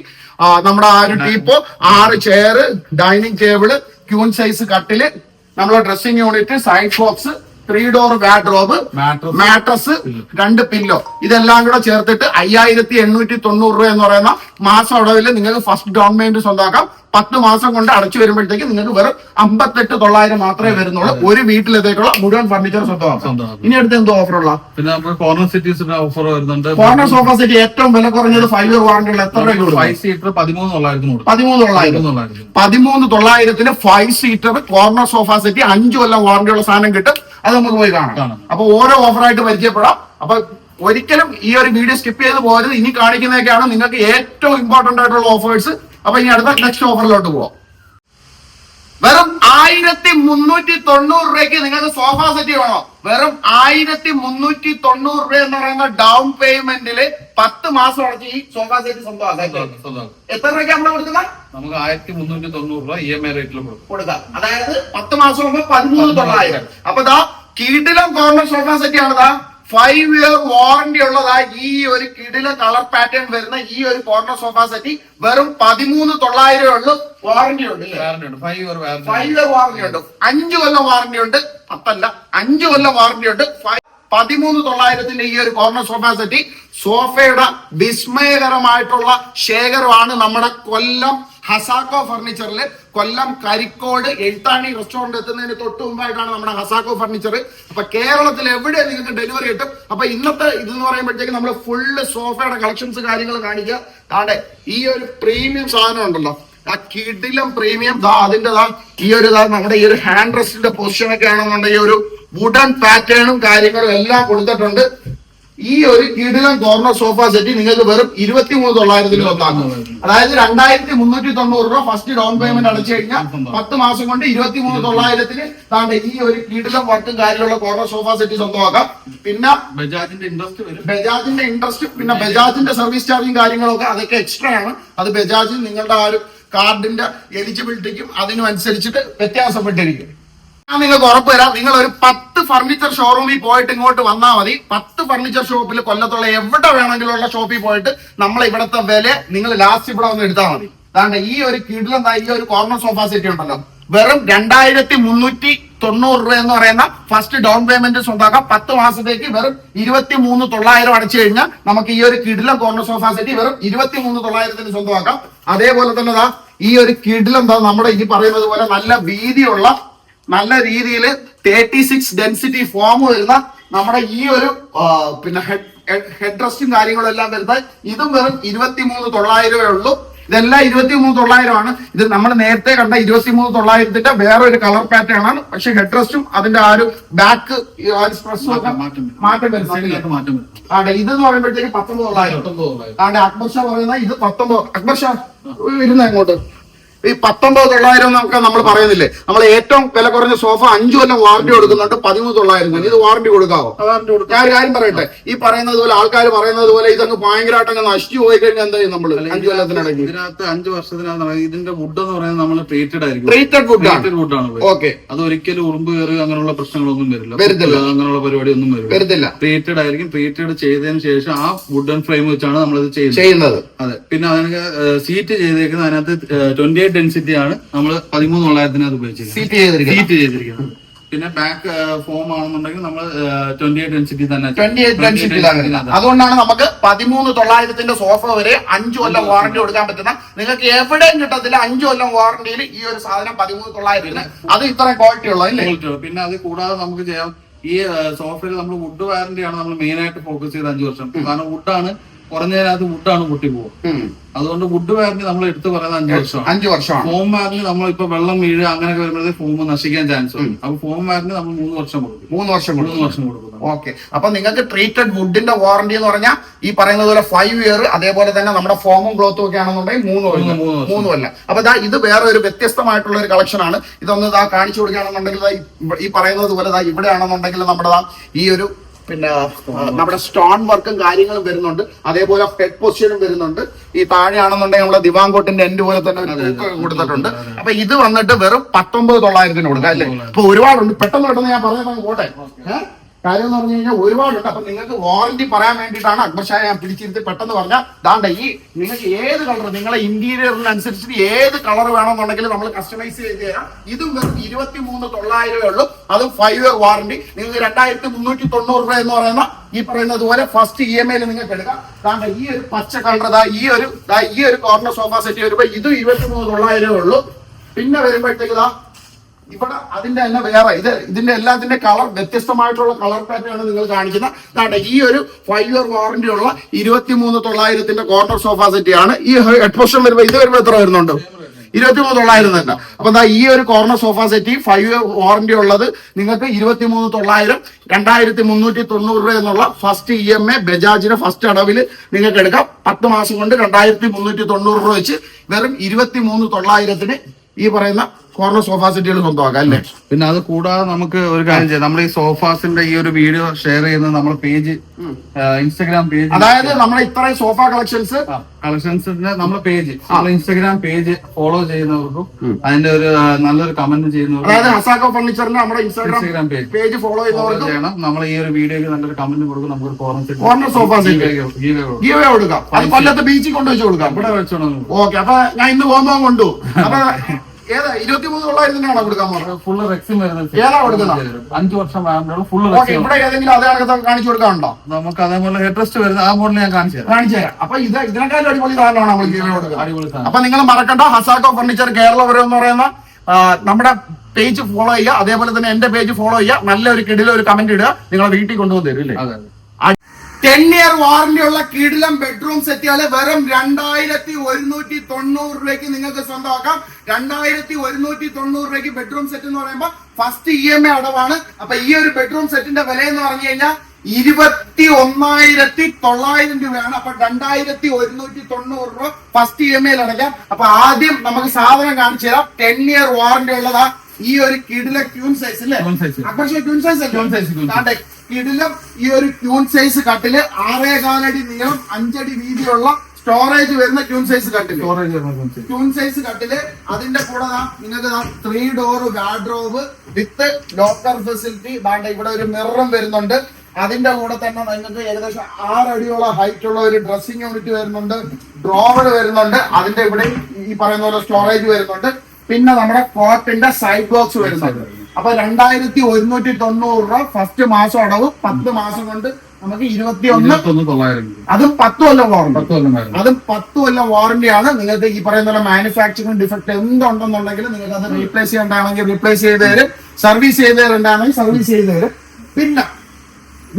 നമ്മുടെ ആ ഒരു teapoy, 6 chair, dining table, queen size കട്ടില്, നമ്മളെ dressing unit, side box, 3 door wardrobe, mattress, 2 pillow, ഇതെല്ലാം കൂടെ ചേർത്തിട്ട് 5,890 രൂപ എന്ന് പറയുന്ന മാസം അടവിൽ നിങ്ങൾക്ക് ഫസ്റ്റ് ഡൗൺ പേയ്മെന്റ് സ്വന്തമാക്കാം. 10 മാസം കൊണ്ട് അടച്ചു വരുമ്പോഴത്തേക്ക് നിങ്ങൾക്ക് വെറും 58,900 മാത്രമേ വരുന്നുള്ളൂ ഒരു വീട്ടിലത്തേക്കുള്ള മുഴുവൻ ഫർണിച്ചർ സ്വന്തമാക്കാം. ഇനി അടുത്ത് എന്തോ ഓഫറുള്ള? പിന്നെ നമുക്ക് കോർണർ സിറ്റീസിന്റെ ഓഫർ വരുന്നുണ്ട്. കോർണർ സോഫ സെറ്റ് ഏറ്റവും വില കുറഞ്ഞത് 5 ഇയർ വാറന്റിയുള്ള എത്ര രൂപ? 5 seater 13,900. 13,900 5 seater corner sofa set 5 കൊല്ലം വാറന്റിയുള്ള സാധനം കിട്ടും. അത് നമുക്ക് പോയി കാണാം. അപ്പൊ ഓരോ ഓഫറായിട്ട് പരിചയപ്പെടാം. അപ്പൊ ഒരിക്കലും ഈ ഒരു വീഡിയോ സ്കിപ്പ് ചെയ്ത് പോകരുത്. ഇനി കാണിക്കുന്നതൊക്കെയാണ് നിങ്ങൾക്ക് ഏറ്റവും ഇമ്പോർട്ടന്റ് ആയിട്ടുള്ള ഓഫേഴ്സ്. അപ്പൊ ഇനി അടുത്ത നെക്സ്റ്റ് ഓഫറിലോട്ട് പോവാം. വെറും 1,390 രൂപയ്ക്ക് നിങ്ങൾക്ക് സോഫ സെറ്റ് വേണോ? വെറും 1,390 രൂപ എന്ന് പറയുന്ന ഡൗൺ പേയ്മെന്റില് 10 മാസം അടച്ച് ഈ സോഫ സെറ്റ് സ്വന്തമാക്കാം. എത്ര രൂപയ്ക്ക് നമ്മൾ കൊടുക്കുന്നത്? നമുക്ക് 1,390 രൂപ EMI റേറ്റിൽ കൊടുക്കാം. അതായത് 10 മാസം ആകുമ്പോൾ 13,900. അപ്പൊ ദാ കിടിലം കോർണർ സോഫ സെറ്റ് ആണ്. 5 ഇയർ വാറന്റി ഉള്ളതാ ഈ ഒരു കിടില കളർ പാറ്റേൺ വരുന്ന ഈ ഒരു കോർണർ സോഫ സെറ്റ് വെറും 13,900 ഉള്ളു. വാറന്റി ഉണ്ട്. 5 ഇയർ വാറന്റി ഉണ്ട്. 5 കൊല്ലം വാറന്റി ഉണ്ട്. 10 5 കൊല്ലം വാറന്റി ഉണ്ട്. 13,900 ഈ ഒരു കോർണർ സോഫ സെറ്റ് സോഫയുടെ വിസ്മയകരമായിട്ടുള്ള ശേഖരമാണ് നമ്മുടെ കൊല്ലം ഹസാക്കോ ഫർണിച്ചറിൽ കൊല്ലം കരിക്കോട് എഴുത്താണി റെസ്റ്റോറന്റ് എത്തുന്നതിന് തൊട്ട് മുമ്പായിട്ടാണ് നമ്മുടെ ഹസാക്കോ ഫർണിച്ചർ. അപ്പൊ കേരളത്തിൽ എവിടെ നിങ്ങൾക്ക് ഡെലിവറി കിട്ടും. അപ്പൊ ഇന്നത്തെ ഇതെന്ന് പറയുമ്പോഴത്തേക്ക് നമ്മൾ ഫുള്ള് സോഫയുടെ കളക്ഷൻസ് കാര്യങ്ങൾ കാണിക്കുക. കാരണം ഈ ഒരു പ്രീമിയം സാധനം ഉണ്ടല്ലോ, ആ കിടിലം പ്രീമിയം അതിന്റെ ഈ ഒരു നമ്മുടെ ഈ ഒരു ഹാൻഡ് റെസ്റ്റിന്റെ പൊസിഷൻ ഒക്കെ ആണെന്നുണ്ടെങ്കിൽ ഒരു വുഡൻ പാറ്റേണും കാര്യങ്ങളും എല്ലാം കൊടുത്തിട്ടുണ്ട്. ഈ ഒരു കിടിലം കോർണർ സോഫ സെറ്റ് നിങ്ങൾക്ക് വെറും 23,900 ഒന്നാക്കും. അതായത് 2,390 രൂപ ഫസ്റ്റ് ഡൗൺ പേയ്മെന്റ് അടച്ചു കഴിഞ്ഞാൽ 10 മാസം കൊണ്ട് 23,900 താണ്ട് ഈ ഒരു കിടിലം വർക്കും കാര്യമുള്ള കോർണർ സോഫ സെറ്റ് സ്വന്തമാക്കാം. പിന്നെ ബജാജിന്റെ ഇൻട്രസ്റ്റ് വരും. ബജാജിന്റെ ഇൻട്രസ്റ്റ്, പിന്നെ ബജാജിന്റെ സർവീസ് ചാർജും കാര്യങ്ങളൊക്കെ അതൊക്കെ എക്സ്ട്രാ ആണ്. അത് ബജാജിൽ നിങ്ങളുടെ ആ ഒരു കാർഡിന്റെ എലിജിബിലിറ്റിക്കും അതിനും അനുസരിച്ചിട്ട് വ്യത്യാസപ്പെട്ടിരിക്കും. ഞാൻ നിങ്ങൾക്ക് ഉറപ്പ് തരാം, നിങ്ങൾ ഒരു 10 ഫർണിച്ചർ ഷോറൂമിൽ പോയിട്ട് ഇങ്ങോട്ട് വന്നാൽ മതി. 10 ഫർണിച്ചർ ഷോപ്പിൽ കൊല്ലത്തുള്ള എവിടെ വേണമെങ്കിലും ഉള്ള ഷോപ്പിൽ പോയിട്ട് നമ്മളെ ഇവിടുത്തെ വില നിങ്ങൾ ലാസ്റ്റ് ഇവിടെ വന്ന് എടുത്താൽ മതി. അതാണ്ട് ഈ ഒരു കിടിലം ഈ ഒരു കോർണർ സോഫ സെറ്റ് ഉണ്ടല്ലോ, വെറും 2,390 രൂപ എന്ന് പറയുന്ന ഫസ്റ്റ് ഡൗൺ പേയ്മെന്റ് സ്വന്തമാക്കാം. 10 മാസത്തേക്ക് വെറും 23,900 അടച്ചു കഴിഞ്ഞാൽ നമുക്ക് ഈ ഒരു കിടിലം കോർണർ സോഫ സെറ്റ് വെറും 23,900 സ്വന്തമാക്കാം. അതേപോലെ തന്നെ ഈ ഒരു കിടിലം നമ്മുടെ ഈ പറയുന്നത് പോലെ നല്ല വീതിയുള്ള നല്ല രീതിയിൽ 36 ഡെൻസിറ്റി ഫോം വരുന്ന നമ്മുടെ ഈ ഒരു പിന്നെ ഹെഡ് റെസ്റ്റും കാര്യങ്ങളും എല്ലാം വരുന്നത് ഇതും വെറും 23,900 ഉള്ളൂ. ഇതെല്ലാം 23,900 ആണ്. ഇത് നമ്മൾ നേരത്തെ കണ്ട 23,900 വേറൊരു കളർ പാറ്റേൺ ആണ്. പക്ഷെ ഹെഡ് റെസ്റ്റും അതിന്റെ ആ ഒരു ബാക്ക് മാറ്റം വരുന്നുണ്ട്. ഇതെന്ന് പറയുമ്പോഴത്തേക്ക് 19,900. അക്ബർ ഷാ പറയുന്നത് ഇത് 19. അക്ബർ ഷാ ഇരുന്ന അങ്ങോട്ട് ഈ 19,900 എന്നൊക്കെ നമ്മൾ പറയുന്നില്ലേ, നമ്മൾ ഏറ്റവും വില കുറഞ്ഞ സോഫ 5 കൊല്ലം വാറന്റി കൊടുക്കുന്നുണ്ട്. 13,900 ഇത് വാറന്റി കൊടുക്കാവോ? ഞാൻ ഒരു കാര്യം പറയട്ടെ, ഈ പറയുന്നത് പോലെ ആൾക്കാർ പറയുന്നത് പോലെ ഇതങ്ങ് ഭയങ്കരമായിട്ട് അങ്ങ് നശിച്ചു പോയി കഴിഞ്ഞാൽ എന്താ ചെയ്യും നമ്മൾ 5 കൊല്ലത്തിനിടയ്ക്ക്? ഇതിനകത്ത് 5 വർഷത്തിനകത്ത് ഇതിന്റെ വുഡ് എന്ന് പറയുന്നത് നമ്മൾ ട്രീറ്റഡ് ആയിരിക്കും. ട്രീറ്റഡ് വുഡാണ്. ഓക്കെ, അത് ഒരിക്കലും ഉറുമ്പ് കയറി അങ്ങനെയുള്ള പ്രശ്നങ്ങളൊന്നും വരില്ല. അങ്ങനെയുള്ള പരിപാടി ഒന്നും വരില്ല. ട്രീറ്റഡ് ആയിരിക്കും. ട്രീറ്റഡ് ചെയ്തതിന് ശേഷം ആ വുഡൻ ഫ്രെയിം വെച്ചാണ് നമ്മളിത് ചെയ്യുന്നത്. അതെ. പിന്നെ അതിനൊക്കെ സീറ്റ് ചെയ്തേക്കുന്നത് അതിനകത്ത് 28 ഡെൻസിറ്റി ആണ് നമ്മൾ 13,900 ഉപയോഗിച്ചത് സീറ്റ് ചെയ്തിരിക്കുന്നത്. പിന്നെ ബാക്ക് ഫോം ആണെന്നുണ്ടെങ്കിൽ നമ്മൾ 28 ഡെൻസിറ്റി തന്നെ. 28 ഡെൻസിറ്റിയിലാണ്. അതുകൊണ്ടാണ് നമുക്ക് 13,900 സോഫ വരെ 5 കൊല്ലം വാറന്റി കൊടുക്കാൻ പറ്റുന്ന. നിങ്ങൾക്ക് എവിടെയും കിട്ടത്തില്ല 5 കൊല്ലം വാറന്റിയിൽ ഈ ഒരു സാധനം 13,900. അത് ഇത്ര ക്വാളിറ്റി ഉള്ളതല്ലേ. പിന്നെ അത് കൂടാതെ നമുക്ക് ചെയ്യാം, ഈ സോഫയിൽ നമ്മൾ വുഡ് വാറന്റിയാണ് നമ്മൾ മെയിൻ ആയിട്ട് ഫോക്കസ് ചെയ്ത് 5 വർഷം. കാരണം വുഡാണ് കുറഞ്ഞതിനകത്ത് വുഡാണ് പൊട്ടിപ്പോകും. അതുകൊണ്ട് വുഡ് വാറന്റി നമ്മൾ എടുത്ത് പറയുന്നത് 5 വർഷമാണ്. ഫോം വാറന്റി നമ്മൾ ഇപ്പൊ വെള്ളം വീഴുക അങ്ങനെയൊക്കെ വരുമ്പോഴേ ഫോം നശിക്കാൻ ചാൻസ് ഉണ്ട്. അപ്പൊ ഫോം വാറന്റി നമ്മൾ 3 വർഷം കൊടുക്കും. 3 വർഷം കൊടുക്കും. ഓക്കെ, അപ്പൊ നിങ്ങൾക്ക് ട്രീറ്റഡ് വുഡിന്റെ വാറന്റി എന്ന് പറഞ്ഞാൽ ഈ പറയുന്നത് പോലെ 5 ഇയർ, അതേപോലെ തന്നെ നമ്മുടെ ഫോമും ക്ലോത്തും ഒക്കെ ആണെന്നുണ്ടെങ്കിൽ 3 കൊല്ലം. അപ്പൊ ഇത് വേറെ ഒരു വ്യത്യസ്തമായിട്ടുള്ള ഒരു കളക്ഷൻ ആണ്. ഇതൊന്ന് കാണിച്ചു കൊടുക്കുകയാണെന്നുണ്ടെങ്കിൽ ഈ പറയുന്നത് പോലെ ഇവിടെ ആണെന്നുണ്ടെങ്കിൽ നമ്മുടെ ഈ ഒരു പിന്നെ നമ്മുടെ സ്റ്റോൺ വർക്കും കാര്യങ്ങളും വരുന്നുണ്ട്. അതേപോലെ ഹെഡ് പൊസിഷനും വരുന്നുണ്ട്. ഈ താഴെയാണെന്നുണ്ടെങ്കിൽ നമ്മുടെ ദിവാങ്കോട്ടിന്റെ എൻഡ് പോലെ തന്നെ ഒരു കൊടുത്തിട്ടുണ്ട്. അപ്പൊ ഇത് വന്നിട്ട് വെറും 19,900 കൊടുക്കാം അല്ലേ. അപ്പൊ ഒരുപാടുണ്ട്. പെട്ടെന്ന് ഞാൻ പറഞ്ഞത് പോട്ടെ. കാര്യം എന്ന് പറഞ്ഞു കഴിഞ്ഞാൽ ഒരുപാടുണ്ട്. അപ്പൊ നിങ്ങൾക്ക് വാറന്റി പറയാൻ വേണ്ടിയിട്ടാണ് അക്ബർ ഷാ ഞാൻ പിടിച്ചിരുത്തി പെട്ടെന്ന് പറഞ്ഞാൽ ദാണ്ട ഈ നിങ്ങൾക്ക് ഏത് കളർ നിങ്ങളെ ഇന്റീരിയറിനനുസരിച്ച് ഏത് കളർ വേണമെന്നുണ്ടെങ്കിൽ നമ്മൾ കസ്റ്റമൈസ് ചെയ്ത് തരാം. ഇതും വെറും 23,900 ഉള്ളൂ. അതും 5 ഇയർ വാറന്റി. നിങ്ങൾക്ക് 2,390 രൂപ എന്ന് പറയുന്ന ഈ പറയുന്നത് പോലെ ഫസ്റ്റ് EMI നിങ്ങൾക്ക് എടുക്കാം. ദാണ്ട ഈ ഒരു പച്ച കളർ ഈ ഒരു കോർണർ സോഫ സെറ്റ് വരുമ്പോ ഇതും 23,900 ഉള്ളൂ. പിന്നെ വരുമ്പോഴത്തേക്ക് ഇവിടെ അതിന്റെ തന്നെ വേറെ ഇതിന്റെ എല്ലാത്തിന്റെ കളർ വ്യത്യസ്തമായിട്ടുള്ള കളർ പാറ്റേൺ ആണ് നിങ്ങൾ കാണിക്കുന്നത്. ഈ ഒരു 5 ഇയർ വാറന്റി ഉള്ള 23,900 കോർണർ സോഫ സെറ്റ് ആണ്. ഈ ഹെഡ് പൊസിഷൻ വരുമ്പോ ഇത് വരുമ്പോ എത്ര വരുന്നുണ്ട്? 23,900 തന്നെ. അപ്പൊ ഈ ഒരു corner sofa set 5 year warranty ഉള്ളത് നിങ്ങൾക്ക് 23,900 2,390 രൂപ എന്നുള്ള ഫസ്റ്റ് EMI ബജാജിന്റെ ഫസ്റ്റ് അടവിൽ നിങ്ങൾക്ക് എടുക്കാം. 10 മാസം കൊണ്ട് 2,390 രൂപ വെച്ച് വെറും 23,900 ഈ പറയുന്ന കോർണർ സോഫ സെറ്റുകൾ സ്വന്തമാക്കാം അല്ലേ. പിന്നെ അത് കൂടാതെ നമുക്ക് ഒരു കാര്യം ചെയ്യാം, നമ്മൾ ഈ സോഫാസിന്റെ ഈ ഒരു വീഡിയോ ഷെയർ ചെയ്യുന്നത് നമ്മുടെ പേജ് ഇൻസ്റ്റാഗ്രാം പേജ്, അതായത് നമ്മുടെ ഇത്രയും സോഫ കളക്ഷൻസിന്റെ നമ്മുടെ പേജ് ഇൻസ്റ്റാഗ്രാം പേജ് ഫോളോ ചെയ്യുന്നവർക്കും അതിന്റെ ഒരു നല്ലൊരു കമന്റ് ചെയ്യുന്നവർക്കും, അതായത് ഹസാക്കോ ഫർണിച്ചറിന്റെ നമ്മുടെ ഇൻസ്റ്റാഗ്രാം പേജ് ഫോളോ ചെയ്യുന്നവർക്ക് ചെയ്യണം. നമ്മൾ ഈ ഒരു വീഡിയോക്ക് നല്ലൊരു കമന്റ് കൊടുക്കും. നമുക്ക് കോർണർ സോഫ സെറ്റ് ഗീവ് കൊടുക്കാം. അത് കൊല്ലത്ത് ബീച്ചിൽ കൊണ്ടുവച്ച് കൊടുക്കാം. ഇവിടെ വെച്ചോണം. ഓക്കെ, അപ്പൊ ഞാൻ ഇന്ന് പോകുമ്പോ കൊണ്ടുപോകും. അപ്പൊ ഏതാ 23,900 കൊടുക്കാൻ പോകുന്നത്? ഫുള്ള് റെക്സിൻ വരുന്നത് ഏതാ കൊടുക്കുന്നത്? 5 വർഷം വാറന്റിയുള്ള ഫുള്ള് ഓക്കെ, ഇവിടെ ഏതെങ്കിലും അതേ കണക്ക് കാണിച്ചു കൊടുക്കാനുണ്ടോ? നമുക്ക് അതേപോലെ ഹെഡ് റെസ്റ്റ് വരുന്ന ആ മോഡൽ ഞാൻ കാണിച്ചു തരാം. അപ്പൊ ഇതിനേക്കാളും അടിപൊളി സാധനമാണ് നമ്മൾ ഗീവ് കൊടുക്കുക. അടിപൊളി സാധനം. അപ്പൊ നിങ്ങൾ മറക്കണ്ട, ഹസാക്കോ ഫർണിച്ചർ കേരളപുരം എന്ന് പറയുന്ന നമ്മുടെ പേജ് ഫോളോ ചെയ്യുക. അതേപോലെ തന്നെ എന്റെ പേജ് ഫോളോ ചെയ്യുക. നല്ലൊരു കിടിലൊരു കമന്റ് ഇടുക. നിങ്ങളെ വീട്ടിൽ കൊണ്ടുവന്ന് തരും അല്ലേ? 10 year വാറന്റി ഉള്ള കിടിലം ബെഡ്റൂം സെറ്റുകൾ വെറും 2190 രൂപയ്ക്ക് നിങ്ങൾക്ക് സ്വന്തമാക്കാം. 2190 രൂപയ്ക്ക് ബെഡ്റൂം സെറ്റ് എന്ന് പറയുമ്പോൾ ഫസ്റ്റ് EMI അടവാണ്. അപ്പൊ ഈ ഒരു ബെഡ്റൂം സെറ്റിന്റെ വില എന്ന് പറഞ്ഞു കഴിഞ്ഞാൽ 21,900 രൂപയാണ്. അപ്പൊ 2190 രൂപ ഫസ്റ്റ് EMI അടയ്ക്കാം. അപ്പൊ ആദ്യം നമുക്ക് സാധനം കാണിച്ചു തരാം. 10 year വാറന്റി ഉള്ളതാ ഈ ഒരു കിടില ക്യൂൺ സൈസ് അല്ലേ? ക്യൂൺ സൈസ് കിടിലം ഈ ഒരു ക്യൂൺ സൈസ് കട്ടില് 6.4 അടി നീളം 5 അടി വീതിയുള്ള സ്റ്റോറേജ് വരുന്ന ക്യൂൺ സൈസ് കട്ടില്. ക്യൂൺ സൈസ് കട്ടില് അതിന്റെ കൂടെ നിങ്ങൾക്ക് 3 ഡോർ വാർഡ്രോബ് വിത്ത് ലോക്കർ ഫെസിലിറ്റി. ഇവിടെ ഒരു മിററും വരുന്നുണ്ട്. അതിന്റെ കൂടെ തന്നെ നിങ്ങൾക്ക് ഏകദേശം 6 അടിയോളം ഹൈറ്റ് ഉള്ള ഒരു ഡ്രസ്സിംഗ് യൂണിറ്റ് വരുന്നുണ്ട്. ഡ്രോവർ വരുന്നുണ്ട്. അതിന്റെ ഇവിടെ ഈ പറയുന്ന പോലെ സ്റ്റോറേജ് വരുന്നുണ്ട്. പിന്നെ നമ്മുടെ കോട്ടിന്റെ സൈഡ് ബോക്സ് വരുന്നുണ്ട്. അപ്പൊ 2190 രൂപ ഫസ്റ്റ് മാസം അടവ്. 10 മാസം കൊണ്ട് നമുക്ക് 21,900. അതും 10 കൊല്ലം വാറണ്ടി. അതും 10 കൊല്ലം വാറണ്ടിയാണ്. നിങ്ങൾക്ക് ഈ പറയുന്ന പോലെ മാനുഫാക്ചറിംഗ് ഡിഫക്ട് എന്തുണ്ടെന്നുണ്ടെങ്കിൽ നിങ്ങൾക്ക് അത് റീപ്ലേസ് ചെയ്യേണ്ടതാണെങ്കിൽ റീപ്ലേസ് ചെയ്ത് തരും. സർവീസ് ചെയ്ത് തരേണ്ടതാണെങ്കിൽ സർവീസ് ചെയ്ത് തരും. പിന്നെ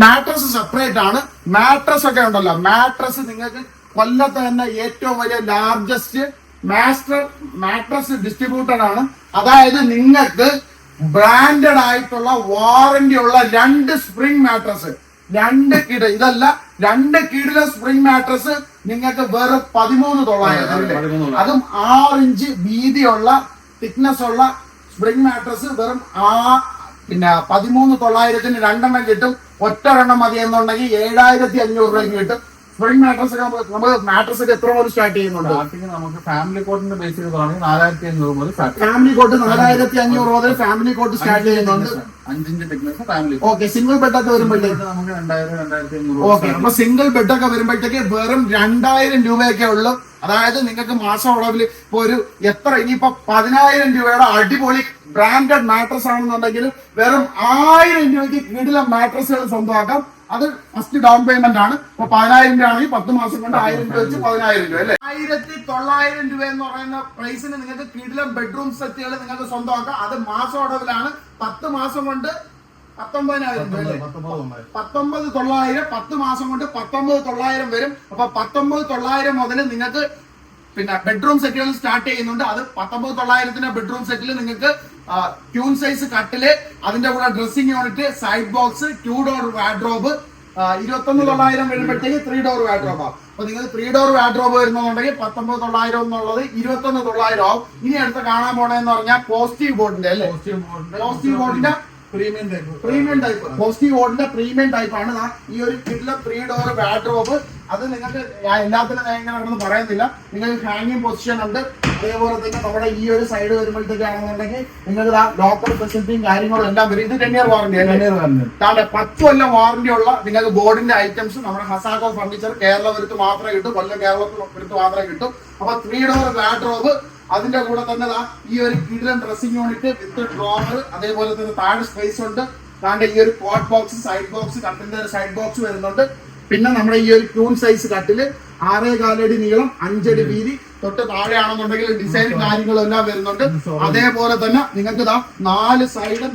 മാട്രസ് സെപ്പറേറ്റ് ആണ്. മാട്രസ് ഒക്കെ ഉണ്ടല്ലോ, മാട്രസ് നിങ്ങൾക്ക് കൊല്ലത്ത് തന്നെ ഏറ്റവും വലിയ ലാർജസ്റ്റ് മാട്രസ് ഡിസ്ട്രിബ്യൂട്ടർ ആണ്. അതായത് നിങ്ങൾക്ക് ബ്രാൻഡഡ് ആയിട്ടുള്ള വാറന്റി ഉള്ള 2 സ്പ്രിംഗ് മാട്രസ്, 2 കിട ഇതല്ല 2 കിടില സ്പ്രിംഗ് മാട്രസ് നിങ്ങൾക്ക് വെറും 13,900. അതും 6 ഇഞ്ച് വീതിയുള്ള തിക്നെസ് ഉള്ള സ്പ്രിംഗ് മാട്രസ് വെറും 13,900 2 കിട്ടും. ഒറ്റ മതി എന്നുണ്ടെങ്കിൽ 7,500 രൂപയ്ക്ക് കിട്ടും. സ്പ്രിംഗ് മാട്രസ് നമുക്ക് മാട്രസ് ഒക്കെ എത്ര മുതൽ സ്റ്റാർട്ട് ചെയ്യുന്നുണ്ട്? നമുക്ക് ഫാമിലി കോട്ടിന്റെ ബേസിൽ 4,500 മുതൽ ഫാമിലി കോട്ട് 4,500 മുതൽ ഫാമിലി കോട്ട് സ്റ്റാർട്ട് ചെയ്യുന്നുണ്ട്. 5 inch thickness family. Okay, single bed ഒക്കെ വരുമ്പോഴത്തേക്ക് നമുക്ക് 2,000-2,500. ഓക്കെ, അപ്പൊ സിംഗിൾ ബെഡ് ഒക്കെ വരുമ്പോഴത്തേക്ക് വെറും 2,000 രൂപയൊക്കെ ഉള്ളു. അതായത് നിങ്ങൾക്ക് മാസം അളവിൽ ഇപ്പൊ ഒരു ഇനിയിപ്പോ 10,000 രൂപയുടെ അടിപൊളി ബ്രാൻഡഡ് മാട്രസ് ആണെന്നുണ്ടെങ്കിൽ വെറും 1,000 രൂപയ്ക്ക് കിടില മാട്രസുകൾ സ്വന്തമാക്കാം. അത് ഫസ്റ്റ് ഡൗൺ പേയ്മെന്റ് ആണ്. ഇപ്പൊ 10,000 രൂപ ആണെങ്കിൽ 10 മാസം കൊണ്ട് 1,000 രൂപ വെച്ച് 10,000 രൂപ അല്ലെ? 1,900 രൂപ എന്ന് പറയുന്ന പ്രൈസിന് നിങ്ങൾക്ക് കിടിലം ബെഡ്റൂം സെറ്റുകൾ നിങ്ങൾക്ക് സ്വന്തമാക്കാം. അത് മാസം അടവിലാണ്. 10 മാസം കൊണ്ട് 19,000 രൂപ അല്ലേ? 19,900. 10 മാസം കൊണ്ട് 19,900 വരും. അപ്പൊ 19,900 മുതൽ നിങ്ങൾക്ക് പിന്നെ ബെഡ്റൂം സെറ്റുകൾ സ്റ്റാർട്ട് ചെയ്യുന്നുണ്ട്. അത് 19,900 ബെഡ്റൂം സെറ്റിൽ നിങ്ങൾക്ക് ക്യൂൺ സൈസ് കട്ടില്, അതിന്റെ കൂടെ dressing unit, side box, 2 door wardrobe. 21,900 വരുമ്പോഴത്തേക്ക് 3 ഡോർ വാർഡ്രോബ് ആവും. അപ്പൊ നിങ്ങൾ 3 ഡോർ വാർഡ്രോബ് വരുന്നുണ്ടെങ്കിൽ 19,900 എന്നുള്ളത് 21,900 ആവും. ഇനി അടുത്ത കാണാൻ പോണെന്ന് പറഞ്ഞാൽ പോസിറ്റീവ് ബോർഡിന്റെ അല്ലേ? പോസിറ്റീവ് ബോർഡിന്റെ പ്രീമിയം ടൈപ്പ് പോസിറ്റീവ് ബോർഡിന്റെ പ്രീമിയം ടൈപ്പ് ആണ് ഈ ഒരു കിടിലം 3 ഡോർ വാർഡ്രോബ്. അത് നിങ്ങൾക്ക് എല്ലാത്തിനും എങ്ങനെയാണെന്ന് പറയുന്നില്ല. നിങ്ങൾക്ക് ഹാങ്ങിങ് പൊസിഷൻ ഉണ്ട്. അതേപോലെ തന്നെ നമ്മുടെ ഈ ഒരു സൈഡ് വരുമ്പോഴത്തേക്കാണെന്നുണ്ടെങ്കിൽ നിങ്ങൾക്ക് ലോക്കൽ ഫെസിലിറ്റിയും കാര്യങ്ങളും എല്ലാം വരും. ഇത് 10 year വാറന്റി അല്ലേ? 10 കൊല്ലം വാറന്റി ഉള്ള നിങ്ങൾക്ക് ബോർഡിന്റെ ഐറ്റംസ് നമ്മുടെ ഹസാക്കോ ഫർണിച്ചർ കേരളപുരത്ത് മാത്രമേ കിട്ടും. കൊല്ലം കേരളപുരത്ത് മാത്രമേ കിട്ടും. അപ്പൊ 3 ഡോർ വാർഡ്രോബ്, അതിന്റെ കൂടെ തന്നെ ഈ ഒരു കിടിലൻ ഡ്രസ്സിംഗ് യൂണിറ്റ് വിത്ത് ഡ്രോവർ, അതേപോലെ തന്നെ താഴെ സ്പേസ് ഉണ്ട്. താഴെ ഈ ഒരു കോട്ട് ബോക്സ്, സൈഡ് ബോക്സ്, കട്ടിന്റെ സൈഡ് ബോക്സ് വരുന്നുണ്ട്. പിന്നെ നമ്മുടെ ഈ ഒരു ക്യൂൺ സൈസ് കട്ടില് 6.4 അടി നീളം 5 അടി വീതി. തൊട്ട് താഴെയാണെന്നുണ്ടെങ്കിൽ ഡിസൈനും കാര്യങ്ങളും എല്ലാം വരുന്നുണ്ട്. അതേപോലെ തന്നെ നിങ്ങൾക്ക് 4 സൈഡും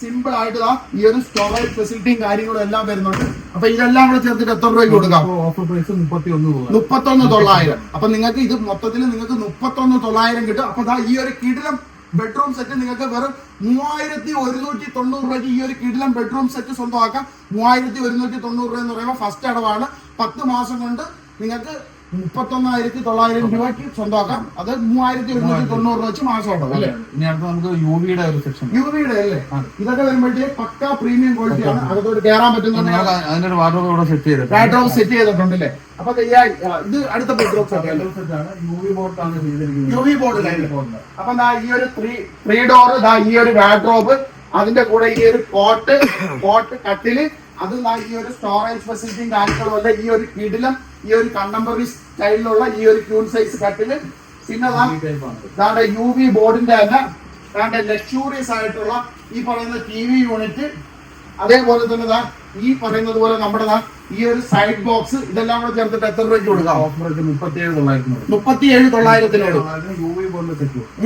സിമ്പിൾ ആയിട്ട് ഈ ഒരു സ്റ്റോറേജ് ഫെസിലിറ്റിയും കാര്യങ്ങളും എല്ലാം വരുന്നുണ്ട്. അപ്പൊ ഇതെല്ലാം കൂടെ ചേർത്തിട്ട് എത്ര രൂപയ്ക്ക് കൊടുക്കാം? Offer price 31,900. അപ്പൊ നിങ്ങൾക്ക് ഇത് മൊത്തത്തിൽ നിങ്ങൾക്ക് 31,900 കിട്ടും. അപ്പൊ ഈ ഒരു കിടിലം ബെഡ്റൂം സെറ്റ് നിങ്ങൾക്ക് വെറും 3,190 രൂപയ്ക്ക് ഈ ഒരു കിടിലം ബെഡ്റൂം സെറ്റ് സ്വന്തമാക്കാം. 3,190 രൂപ എന്ന് പറയുമ്പോൾ ഫസ്റ്റ് അടവാണ്. 10 മാസം കൊണ്ട് നിങ്ങൾക്ക് 31,900 രൂപയ്ക്ക് സ്വന്തമാക്കാം. അത് 3,190 രൂപ വെച്ച് മാസം അടവ് അല്ലേ? ഇനി അടുത്ത് നമുക്ക് യുവിയുടെ ഒരു സെക്ഷൻ. യുവിയുടെ അല്ലേ? ഇതൊക്കെ വരുമ്പോഴത്തേക്ക് പക്ക പ്രീമിയം ക്വാളിറ്റി ആണ്. അതോട് കയറാൻ പറ്റുന്ന അതിന്റെ ഒരു വാർഡ്രോബ് ഇവിടെ സെറ്റ് ചെയ്തിട്ടുണ്ട്. വാർഡ്രോബ് സെറ്റ് ചെയ്തിട്ടുണ്ട് അല്ലേ? അപ്പൊ ഇത് അടുത്ത ബെഡ്റൂം സെറ്റ് ആണ്. യുവി ബോർഡാണ് ചെയ്തിരിക്കുന്നത്. UV board. അപ്പൊ ഈ ഒരു 3 ഡോർ ഈ ഒരു വാർഡ്രോബ്, അതിന്റെ കൂടെ ഈ ഒരു കോട്ട് കട്ടില്, അത് ഈ ഒരു സ്റ്റോറേജ് ഫെസിലിറ്റിയും കാര്യങ്ങളും അല്ല. ഈ ഒരു കിടിലം ഈ ഒരു കണ്ടംപററി സ്റ്റൈലിലുള്ള ഈ ഒരു ക്യൂൺ സൈസ് കട്ടില് പിന്നെ ദാണ്ടെ UV ബോർഡിന്റെ തന്നെ ദാണ്ടെ ലക്ഷൂറിയസ് ആയിട്ടുള്ള ഈ പറയുന്ന TV യൂണിറ്റ്, അതേപോലെ തന്നെ ദാ ഈ പറയുന്നത് പോലെ നമ്മുടെ ഈ ഒരു സൈഡ് ബോക്സ്, ഇതെല്ലാം കൂടെ ചേർത്തിട്ട് എത്ര രൂപയ്ക്ക് കൊടുക്കാം? 37,900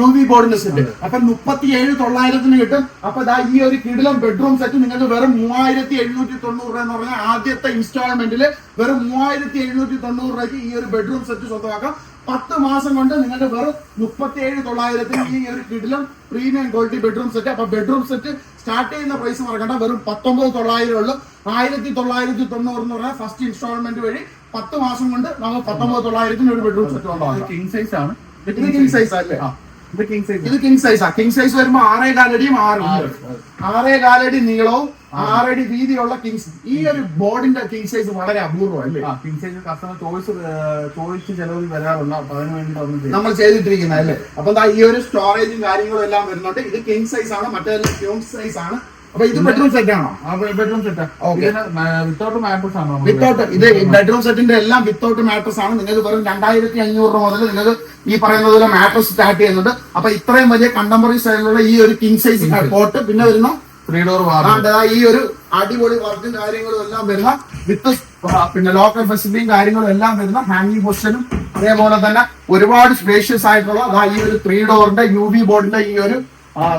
UV ബോർഡിന്റെ സെറ്റ്. അപ്പൊ 37,900 കിട്ടും. അപ്പൊ ദാ ഈ ഒരു കിടിലം ബെഡ്റൂം സെറ്റ് നിങ്ങൾക്ക് വെറും 3,790 രൂപ എന്ന് പറഞ്ഞാൽ ആദ്യത്തെ ഇൻസ്റ്റാൾമെന്റിൽ വെറും 3,790 രൂപയ്ക്ക് ഈ ഒരു ബെഡ്റൂം സെറ്റ് സ്വന്തമാക്കാം. 10 മാസം കൊണ്ട് നിങ്ങൾക്ക് വെറും 37,900 ഈ ഒരു കിടിലം പ്രീമിയം ക്വാളിറ്റി ബെഡ്റൂം സെറ്റ്. അപ്പൊ ബെഡ്റൂം സെറ്റ് സ്റ്റാർട്ട് ചെയ്യുന്ന പ്രൈസ് മറക്കണ്ട, വെറും 19,900 ഉള്ളു. 1,990 എന്ന് പറഞ്ഞാൽ ഫസ്റ്റ് ഇൻസ്റ്റാൾമെന്റ് വഴി 10 മാസം കൊണ്ട് നമുക്ക് 19,900 ഒരു ബെഡ്റൂം സെറ്റ് ഉണ്ടാവും. കിങ് സൈസ് ആണ്. ഇത് കിങ് സൈസ് അല്ലേ? ഇത് കിങ് സൈസ്. ഇത് കിങ് സൈസാ. കിങ് സൈസ് വരുമ്പോ 6.4 അടിയും 6.4 അടി നീളവും 6 അടി വീതിയുള്ള കിങ്സ്. ഈ ഒരു ബോർഡിന്റെ കിങ് സൈസ് വളരെ അപൂർവം അല്ലേ? കിങ് സൈസ് കസ്റ്റമർ ചോദിച്ച് ചിലവ് വരാറുണ്ട്. അപ്പൊ അതിന് വേണ്ടി നമ്മൾ ചെയ്തിട്ടിരിക്കുന്നത് അല്ലേ? അപ്പൊ ഈ ഒരു സ്റ്റോറേജും കാര്യങ്ങളും എല്ലാം വരുന്നുണ്ട്. ഇത് കിങ് സൈസ് ആണ്, മറ്റേതെല്ലാം ക്യൂൺ സൈസ് ആണ്. അപ്പൊ ഇത് ബെഡ്റൂം സെറ്റ് ആണോ? ബെഡ്റൂം സെറ്റ് വിത്തൗട്ട് മാട്രസ് ആണോ? വിത്തൗട്ട്. ഇത് ബെഡ്റൂം സെറ്റിന്റെ എല്ലാം വിത്തൗട്ട് മാട്രസ് ആണ്. നിങ്ങൾക്ക് വെറും 2,500 രൂപ മുതൽ നിങ്ങൾക്ക് ഈ പറയുന്നത് പോലെ മാട്രസ് സ്റ്റാർട്ട് ചെയ്യുന്നുണ്ട്. അപ്പൊ ഇത്രയും വലിയ കണ്ടംപററി സ്റ്റൈലിലുള്ള ഈ ഒരു കിങ് സൈസ് കോട്ട്, പിന്നെ വരുന്ന 3 ഡോർ ഈ ഒരു അടിപൊളി വർക്കും കാര്യങ്ങളും എല്ലാം വരുന്ന വിത്ത് പിന്നെ ലോക്കൽ ഫെസിലിറ്റിയും കാര്യങ്ങളും എല്ലാം വരുന്ന ഹാങ്ങിങ് പൊസിഷനും, അതേപോലെ തന്നെ ഒരുപാട് സ്പേഷ്യസ് ആയിട്ടുള്ള ഈ ഒരു 3 ഡോറിന്റെ UV ബോർഡിന്റെ ഈ ഒരു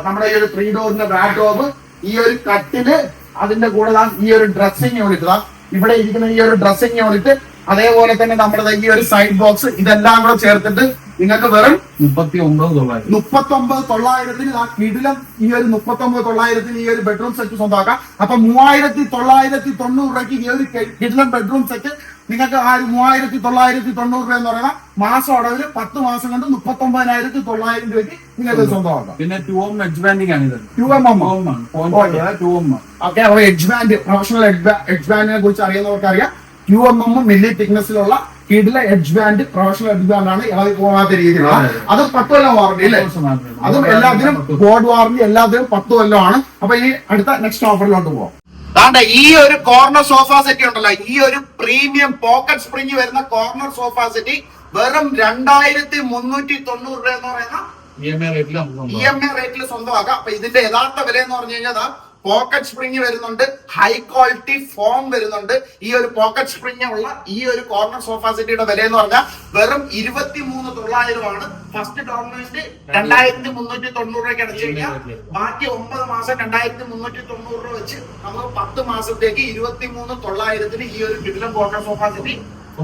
നമ്മുടെ ഈ ഒരു 3 ഡോറിന്റെ വാർഡ്രോബ്, ഈ ഒരു കട്ടില്, അതിന്റെ കൂടെ ഈ ഒരു ഡ്രസ്സിംഗ് യൂണിറ്റ്, ഇവിടെ ഇരിക്കുന്ന ഈ ഒരു ഡ്രസ്സിംഗ് യൂണിറ്റ്, അതേപോലെ തന്നെ നമ്മുടെ ഈ ഒരു സൈഡ് ബോക്സ്, ഇതെല്ലാം കൂടെ ചേർത്തിട്ട് നിങ്ങൾക്ക് വെറും 39,900 ആ കിടിലം ഈ ഒരു 39,900 ഈ ഒരു ബെഡ്റൂം സെറ്റ് സ്വന്തമാക്കാം. അപ്പൊ 3,990 രൂപയ്ക്ക് ഈ ഒരു കിടിലം ബെഡ്റൂം സെറ്റ് നിങ്ങൾക്ക് ആ 3,990 രൂപ എന്ന് പറയുന്ന മാസം അടവിൽ 10 മാസം കൊണ്ട് 39,900 രൂപയ്ക്ക് നിങ്ങൾക്ക് സ്വന്തമാക്കാം. പിന്നെ 2M എഡ്ജ് ബാൻഡിംഗ് ആണ് ഇത്. 2M okay. അപ്പൊ എഡ്ജ് ബാൻഡ്, പ്രൊഫഷണൽ എഡ്ജ് ബാൻഡിനെ കുറിച്ച് അറിയുന്നവർക്ക് അറിയാം. 2mm മില്ലി തിക്നെസ്സിലുള്ള കിടില edge band, professional edge band ആണ്. ഇളകി പോകാത്ത രീതിയിലുള്ള. അത് 10 കൊല്ലം വാറണ്ടി അല്ലേ? അതും എല്ലാത്തിനും ബോർഡ് വാറണ്ടി, എല്ലാത്തിനും 10 കൊല്ലമാണ്. അപ്പൊ ഈ അടുത്ത നെക്സ്റ്റ് ഓഫറിലോട്ട് പോവാം. ഈ ഒരു കോർണർ സോഫ സെറ്റ് ഉണ്ടല്ലോ, ഈ ഒരു പ്രീമിയം പോക്കറ്റ് സ്പ്രിംഗ് വരുന്ന കോർണർ സോഫ സെറ്റ് വെറും 2,390 രൂപ എന്ന് പറയുന്ന EMI റേറ്റിൽ സ്വന്തമാക്കാം. അപ്പൊ ഇതിന്റെ യഥാർത്ഥ വില എന്ന് പറഞ്ഞു കഴിഞ്ഞാൽ പോക്കറ്റ് സ്പ്രിംഗ് വരുന്നുണ്ട്, ഹൈ ക്വാളിറ്റി ഫോം വരുന്നുണ്ട്. ഈ ഒരു പോക്കറ്റ് സ്പ്രിംഗ് ഉള്ള ഈ ഒരു കോർണർ സോഫ സെറ്റിയുടെ വില എന്ന് പറഞ്ഞാൽ വെറും 23,900 ആണ്. ഫസ്റ്റ് ടോർണമെന്റ് 2,390 രൂപയ്ക്ക് അടച്ചു കഴിഞ്ഞാൽ ബാക്കി 9 മാസം 2,390 രൂപ വെച്ച് നമുക്ക് 10 മാസത്തേക്ക് 23,900 ഈ ഒരു കിടിലൻ കോർണർ സോഫ സെറ്റ്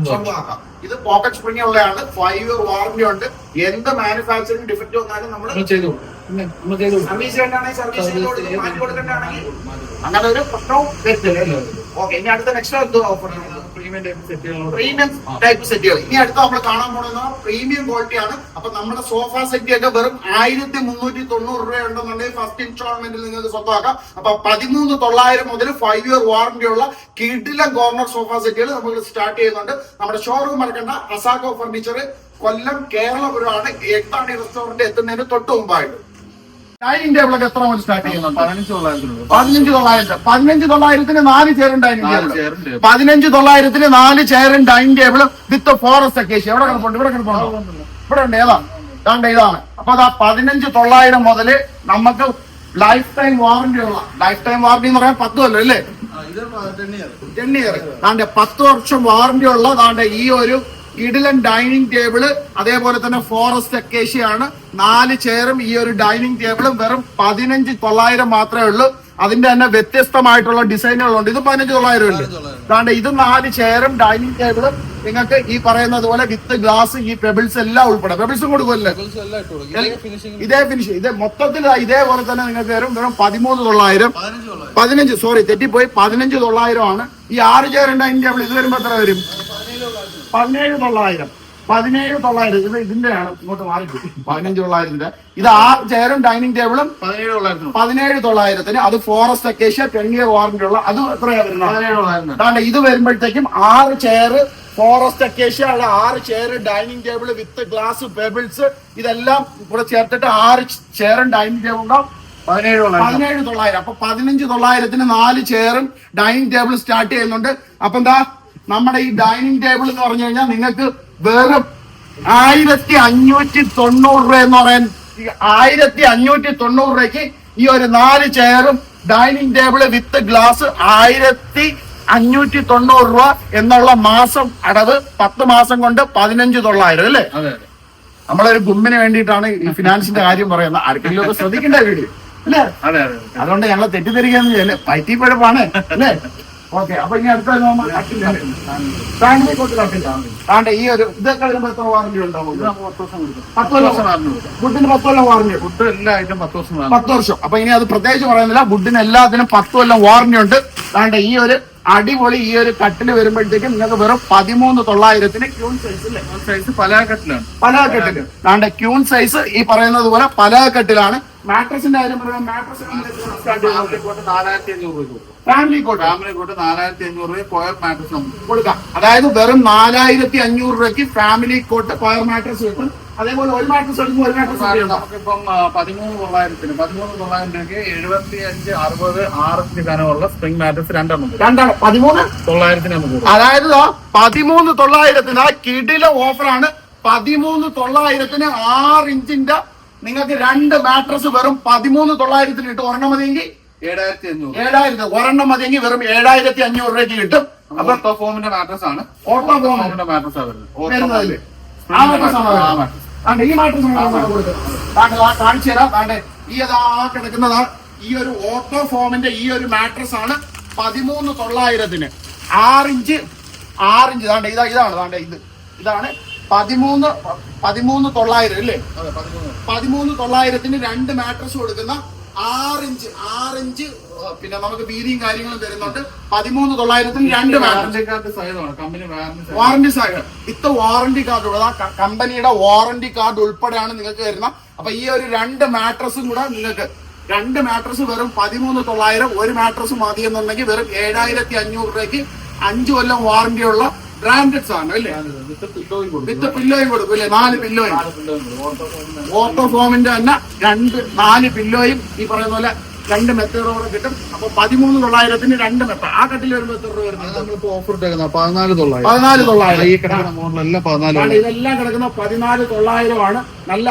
സ്വന്തമാക്കാം. ഇത് പോക്കറ്റ് സ്പ്രിംഗ് ഉള്ളതാണ്, 5 ഇയർ വാറന്റി ഉണ്ട്. എന്ത് മാനുഫാക്ചറിംഗ് ഡിഫക്റ്റ് വന്നാലും നമ്മൾ സർവീസ് ചെയ്യേണ്ടാണെങ്കിൽ സർവീസ് ചെയ്ത് മാറ്റി കൊടുക്കേണ്ടാണെങ്കിൽ അങ്ങനെ ഒരു പ്രശ്നവും വരില്ല. ഓക്കെ, ഇനി അടുത്ത നെക്സ്റ്റ് എന്തോ ഓഫർ? പ്രീമിയം ടൈപ്പ് സെറ്റുകൾ. ഇനി അടുത്ത നമ്മൾ കാണാൻ പോകുന്നത് പ്രീമിയം ക്വാളിറ്റി ആണ്. അപ്പൊ നമ്മുടെ സോഫ സെറ്റ് ഒക്കെ വെറും 1,390 രൂപ ഉണ്ടെന്നുണ്ടെങ്കിൽ ഫസ്റ്റ് ഇൻസ്റ്റാൾമെന്റിൽ നിങ്ങൾക്ക് സ്വന്തമാക്കാം. അപ്പൊ 13,900 മുതൽ 5 ഇയർ വാറന്റി ഉള്ള കിടിലൻ കോർണർ സോഫ സെറ്റുകൾ നമുക്ക് സ്റ്റാർട്ട് ചെയ്യുന്നുണ്ട്. നമ്മുടെ ഷോറൂം മറക്കണ്ട, അസാക്കോ ഫർണിച്ചർ, കൊല്ലം കേരളപുരമാണ്. 8 റെസ്റ്റോറന്റ് എത്തുന്നതിന് തൊട്ട് മുമ്പായിട്ട്. ഡൈനിങ് ടേബിൾ ഒക്കെ എത്ര മുതൽ സ്റ്റാർട്ട് ചെയ്യുന്നത്? 15,900. 15,900 4 ചെയറും ഡൈനിങ് ടേബിൾ. 15,900 4 ചെയറും dining table with forest acacia. എവിടെ കിടപ്പുണ്ട്? ഇവിടെ ഉണ്ട്. ഏതാ? ഇതാണ്. അപ്പൊ അതാ 15,900 മുതൽ നമുക്ക് ലൈഫ് ടൈം വാറന്റി ഉള്ള, ലൈഫ് ടൈം വാറന്റി എന്ന് പറയാൻ 10 കൊല്ലം അല്ലേ? 10 ഇയർ. 10 വർഷം വാറന്റി ഉള്ള ഈ ഒരു ഇഡിലൻ ഡൈനിങ് ടേബിള്, അതേപോലെ തന്നെ ഫോറസ്റ്റ് അക്കേഷ്യാണ്. 4 ചെയറും ഈ ഒരു ഡൈനിങ് ടേബിളും വെറും 15,900 മാത്രമേ ഉള്ളൂ. അതിന്റെ തന്നെ വ്യത്യസ്തമായിട്ടുള്ള ഡിസൈനുകളുണ്ട്. ഇത് 15,900 ഉണ്ട്. അതാണ്ട് ഇത് 4 ചെയറും ഡൈനിങ് ടേബിളും നിങ്ങൾക്ക് ഈ പറയുന്നത് പോലെ വിത്ത് ഗ്ലാസ്, ഈ പെബിൾസ് എല്ലാം ഉൾപ്പെടെ. പെബിൾസും കൊടുക്കുമല്ലേ? ഇതേ ഫിനിഷ്, ഇത് മൊത്തത്തിൽ ഇതേപോലെ തന്നെ നിങ്ങൾക്ക് വെറും 13,900. 15 സോറി തെറ്റിപ്പോയി, 15,900 ആണ്. ഈ 6 ചെയറും ഡൈനിങ് ടേബിൾ ഇത് വരുമ്പോ എത്ര വരും? 17,900. 17,900. ഇത് ഇതിന്റെയാണ്, ഇങ്ങോട്ട് മാറി 15,900. ഇത് 6 ചെയറും ഡൈനിങ് ടേബിളും 17,900. അത് ഫോറസ്റ്റ് അക്കേഷ്യ 10 ഇയർ വാറന്റി ഉള്ള. അത് എത്രയാ വരുന്നത്? 17,900. ഇത് വരുമ്പോഴത്തേക്കും 6 ചെയർ ഫോറസ്റ്റ് അക്കേഷ്യ ഉള്ള 6 chair dining table with glass pebbles ഇതെല്ലാം കൂടെ ചേർത്തിട്ട് 6 ചെയറും ഡൈനിങ് ടേബിൾ ഉണ്ടാവും. 17,900. അപ്പൊ 15,900 4 ചെയറും ഡൈനിങ് ടേബിൾ സ്റ്റാർട്ട് ചെയ്യുന്നുണ്ട്. അപ്പൊ എന്താ നമ്മുടെ ഈ ഡൈനിങ് ടേബിൾ എന്ന് പറഞ്ഞു കഴിഞ്ഞാൽ നിങ്ങൾക്ക് വെറും 1590 രൂപ എന്ന് പറയാൻ 1590 രൂപയ്ക്ക് ഈ ഒരു 4 ചെയറും ഡൈനിങ് ടേബിള് വിത്ത് ഗ്ലാസ് 1590 രൂപ എന്നുള്ള മാസം അടവ് 10 മാസം കൊണ്ട് 15,900 അല്ലേ? അതെ നമ്മളൊരു ഗുമ്മിന് വേണ്ടിയിട്ടാണ് ഈ ഫിനാൻസിന്റെ കാര്യം പറയുന്നത്. ആർക്കെങ്കിലും ഒക്കെ ശ്രദ്ധിക്കേണ്ട വീഡിയോ അല്ലേ? അതെ അതുകൊണ്ട് ഞങ്ങൾ തെറ്റിദ്ധരിക്കാന്ന് പൈറ്റിപ്പഴപ്പാണ് അല്ലേ? ഓക്കെ, അപ്പൊ ഇനി അടുത്ത ഫാമിലി കോട്ട് കട്ടില്ല. ഈ ഒരു ഇതൊക്കെ വരുമ്പോ എത്ര വാറന്റി ഉണ്ടാവും? 10 കൊല്ലം. വുഡിന് 10 കൊല്ലം വാറന്റി. ഫുഡ് എല്ലാ ഐറ്റം 10 വർഷം 10 വർഷം. അപ്പൊ ഇനി അത് പ്രത്യേകിച്ച് പറയുന്നില്ല, വുഡിന് എല്ലാത്തിനും 10 കൊല്ലം വാറന്റി ഉണ്ട്. അതുകൊണ്ട് ഈ ഒരു അടിപൊളി ഈ ഒരു കട്ടില് വരുമ്പോഴത്തേക്കും നിങ്ങൾക്ക് വെറും 13,900 ക്യൂൺ സൈസ് സൈസ് പല കെട്ടിലാണ്. പല കെട്ടില്. അതുകൊണ്ട് ക്യൂൺ സൈസ് ഈ പറയുന്നത് പോലെ പല കെട്ടിലാണ്. മാട്രസിന്റെ കാര്യം പറയാം. മാട്രസ് 4,500 രൂപ. ഫാമിലി കോട്ട് 4,500 രൂപ കോയർ മാട്രസ് നമുക്ക് കൊടുക്കാം. അതായത് വെറും 4,500 രൂപയ്ക്ക് ഫാമിലി കോട്ട് കോയർ മാട്രസ് കിട്ടും. അതേപോലെ ഒരു മാട്രസ് എടുക്കുമ്പോൾ ഒരു മാട്രസ് നമുക്കിപ്പം 13,900 രൂപയ്ക്ക് 75, 60, 6 കനമുള്ള സ്പ്രിംഗ് മാട്രസ് രണ്ടെണ്ണം 13,900 നമുക്ക്. അതായത് 13,900 ആ കിടില ഓഫറാണ്. 13,900 6 ഇഞ്ചിന്റെ നിങ്ങൾക്ക് 2 മാട്രസ് വെറും 13,900 കിട്ടും. ഒരെണ്ണം മതിയെങ്കിൽ 7,500. ഒരെണ്ണം മതിയെങ്കിൽ വെറും 7,500 രൂപയ്ക്ക് കിട്ടും. അപ്പൊ ഓട്ടോ ഫോമിന്റെ മാട്രസ് ആണ്. ഓട്ടോ ഫോമിന്റെ മാട്രസ് ആണ് വരുന്നത്. ഈ മാട്രസ് കാണിച്ചു തരാം. ഈ കിടക്കുന്നതാ ഈ ഒരു ഓട്ടോ ഫോമിന്റെ ഈ ഒരു മാട്രസ് ആണ് 13,900 6 ഇഞ്ച് ഇതാണ് ഇതാണ് 13,900 അല്ലേ? 13,900 2 മാട്രസ് കൊടുക്കുന്ന 6 ഇഞ്ച് പിന്നെ നമുക്ക് വീതിയും കാര്യങ്ങളും തരുന്നുണ്ട്. 13,900 2 മാട്രസ്. വാറന്റി സാധനം വിത്ത് വാറന്റി കാർഡ് ഉള്ളതാ. കമ്പനിയുടെ വാറന്റി കാർഡ് ഉൾപ്പെടെയാണ് നിങ്ങൾക്ക് വരുന്നത്. അപ്പൊ ഈ ഒരു 2 മാട്രസും കൂടെ നിങ്ങൾക്ക് 2 മാട്രസ് വെറും 13,900. ഒരു മാട്രസ് മതി എന്നുണ്ടെങ്കിൽ വെറും 7,500 രൂപയ്ക്ക് 5 കൊല്ലം വാറന്റി ഉള്ള ബ്രാൻഡഡ് സാധനം അല്ലേ? വിത്ത് പില്ലോയും കൊടുക്കും അല്ലേ? 4 പില്ലോയും ഓട്ടോ ഫോമിന്റെ തന്നെ 4 പില്ലോയും ഈ പറയുന്ന പോലെ 2 മെത്തേഡോടെ കിട്ടും. അപ്പൊ 13,900 2 മെത്തേഡ്. ആ കട്ടിൽ വരുമ്പോൾ എത്ര രൂപ വരുന്നത്? നമ്മളിപ്പോ ഓഫർ ഇട്ടേക്കുന്നത് 14,900. 14,900. ഈ കിടക്കുന്ന മോഡലെല്ലാം 14,000. ഇതെല്ലാം കിടക്കുന്ന 14,900 ആണ്. നല്ല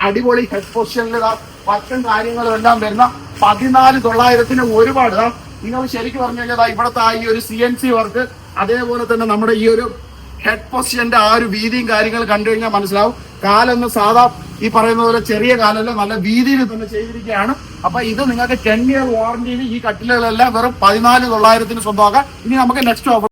അടിപൊളി ഹെഡ് പൊസിഷനിൽ പറ്റും കാര്യങ്ങളും എല്ലാം വരുന്ന 14,900 ഒരുപാട്. നിങ്ങൾ ശരിക്കും പറഞ്ഞു കഴിഞ്ഞാൽ ഇവിടുത്തെ ഈ ഒരു CNC വർക്ക്, അതേപോലെ തന്നെ നമ്മുടെ ഈ ഒരു ഹെഡ് പൊസിഷന്റെ ആ ഒരു വീതിയും കാര്യങ്ങൾ കണ്ടു കഴിഞ്ഞാൽ മനസ്സിലാവും. കാലൊന്ന് സാധാ ഈ പറയുന്ന പോലെ ചെറിയ കാലല്ല, നല്ല വീതിയിൽ തന്നെ ചെയ്തിരിക്കുകയാണ്. അപ്പൊ ഇത് നിങ്ങൾക്ക് 10 ഇയർ വാറന്റിയിൽ ഈ കട്ടിലുകളെല്ലാം വെറും 14,900 സ്വന്തമാക്കാം. ഇനി നമുക്ക് നെക്സ്റ്റ് ഓഫർ